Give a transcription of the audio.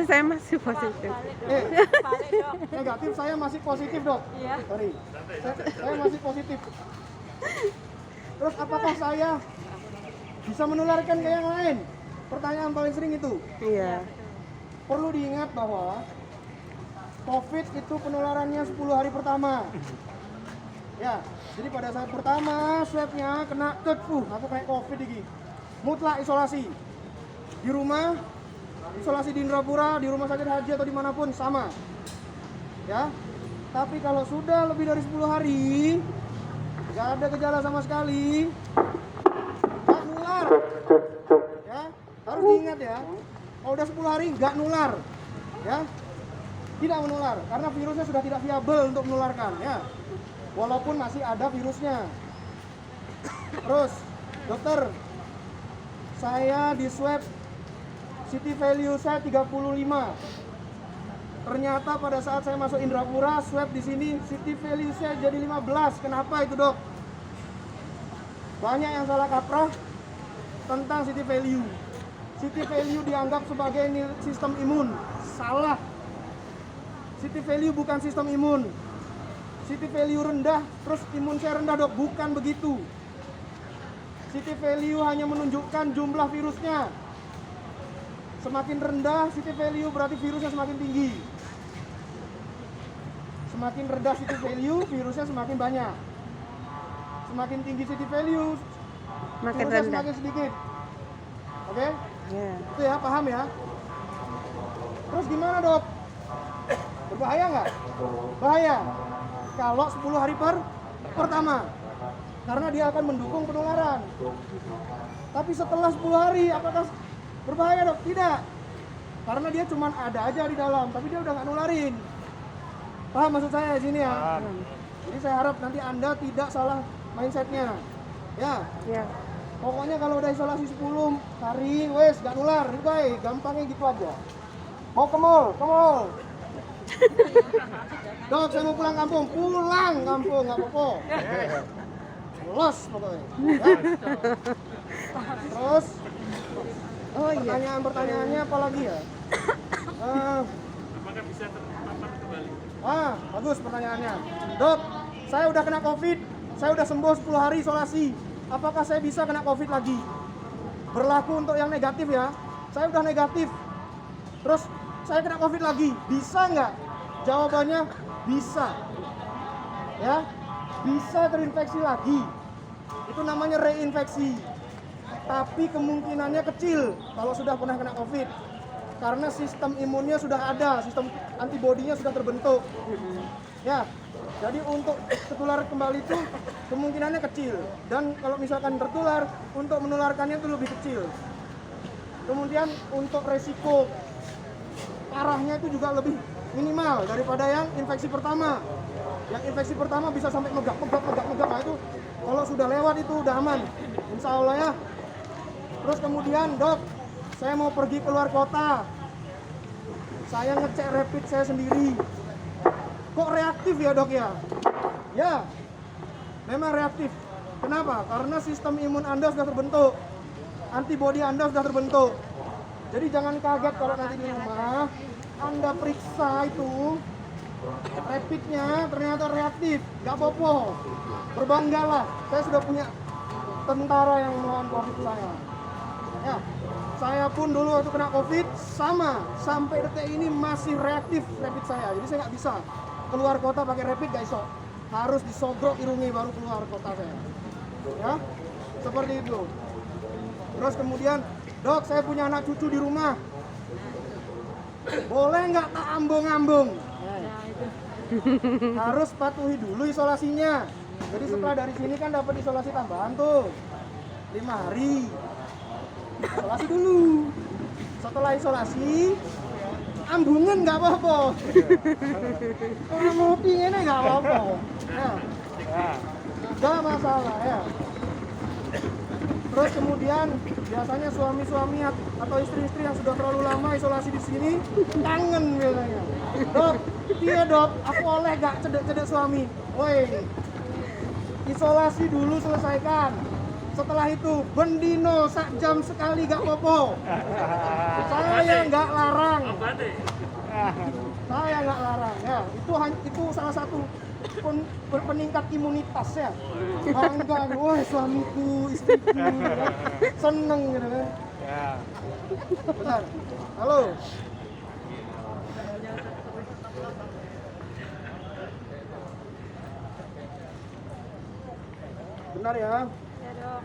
Saya masih positif. Balik dok. Negatif, saya masih positif dok. Iya. Sorry, saya masih positif. Terus apakah saya bisa menularkan ke yang lain? Pertanyaan paling sering itu. Iya. Perlu diingat bahwa COVID itu penularannya 10 hari pertama. Ya, jadi pada saat pertama swabnya kena aku kayak COVID ini. Mutlak isolasi. Di rumah, isolasi di Indrapura, di rumah sakit haji atau dimanapun sama. Ya, tapi kalau sudah lebih dari 10 hari, nggak ada gejala sama sekali, nggak nular. Ya, harus diingat ya. Kalau udah 10 hari nggak nular, ya, tidak menular karena virusnya sudah tidak viabel untuk menularkan, ya. Walaupun masih ada virusnya. Terus, dokter, saya di swab city value saya 35. Ternyata pada saat saya masuk Indrapura, swab di sini city value saya jadi 15. Kenapa itu, dok? Banyak yang salah kaprah tentang city value. City value dianggap sebagai sistem imun. Salah. City value bukan sistem imun. City value rendah, terus imun saya rendah, dok. Bukan begitu. City value hanya menunjukkan jumlah virusnya. Semakin rendah city value berarti virusnya semakin tinggi. Semakin rendah city value, virusnya semakin banyak. Semakin tinggi city value, Makin virusnya rendah. semakin sedikit. Oke? Iya. Itu ya, paham ya? Terus gimana, dok? Berbahaya nggak? Bahaya. Kalau 10 hari pertama. Karena dia akan mendukung penularan. Tapi setelah 10 hari, apakah berbahaya, dok? Tidak. Karena dia cuma ada aja di dalam, tapi dia udah nggak nularin. Paham maksud saya di sini ya? Jadi saya harap nanti Anda tidak salah mindsetnya. Ya. Iya. Pokoknya kalau udah isolasi 10 hari, wes gak nular, baik, gampangnya gitu aja. Mau ke mall, Dok, saya mau pulang kampung, nggak apa-apa. Los pokoknya. Ya. Terus, Oh iya. pertanyaannya apa lagi ya? Apakah bisa terpapar kembali? Bagus pertanyaannya. Dok, saya udah kena COVID, saya udah sembuh 10 hari isolasi. Apakah saya bisa kena COVID lagi? Berlaku untuk yang negatif ya. Saya udah negatif. Terus saya kena COVID lagi. Bisa nggak? Jawabannya bisa. Ya, bisa terinfeksi lagi. Itu namanya reinfeksi. Tapi kemungkinannya kecil kalau sudah pernah kena COVID. Karena sistem imunnya sudah ada, sistem antibodinya sudah terbentuk. Ya, jadi untuk tertular kembali itu kemungkinannya kecil. Dan kalau misalkan tertular, untuk menularkannya itu lebih kecil. Kemudian untuk resiko parahnya itu juga lebih minimal daripada yang infeksi pertama. Yang infeksi pertama bisa sampai megap. Nah itu kalau sudah lewat itu udah aman, insya Allah ya. Terus kemudian, dok, saya mau pergi keluar kota. Saya ngecek rapid saya sendiri. Kok reaktif ya, dok ya? Ya, memang reaktif. Kenapa? Karena sistem imun Anda sudah terbentuk. Antibodi Anda sudah terbentuk. Jadi jangan kaget kalau nanti di rumah Anda periksa itu rapidnya ternyata reaktif. Gak apa-apa. Berbanggalah. Saya sudah punya tentara yang melawan COVID saya. Ya, saya pun dulu waktu kena COVID sama, sampai detik ini masih reaktif rapid saya. Jadi saya nggak bisa keluar kota pakai rapid, gak iso. Harus disogrok irungi baru keluar kota saya. Ya, seperti itu. Terus kemudian, dok, saya punya anak cucu di rumah. Boleh nggak tak ambung-ambung? Harus patuhi dulu isolasinya. Jadi setelah dari sini kan dapat isolasi tambahan tuh 5 hari. Isolasi dulu. Setelah isolasi, ambungan nggak apa-apa. Kalau ngopi ini nggak apa-apa. Ya. Nggak masalah ya. Terus kemudian biasanya suami-suami atau istri-istri yang sudah terlalu lama isolasi di sini kangen biasanya. Dok, iya dok, aku oleh gak cedek-cedek suami. Woi, isolasi dulu selesaikan. Setelah itu bendino sak jam sekali gak popo. Saya nggak larang. Saya nggak larang ya. Itu salah satu peningkat imunitas ya. Bangga, wah suamiku, istriku, seneng gitu kan. Ya. Bentar. Halo. Benar ya. Ya, Dok.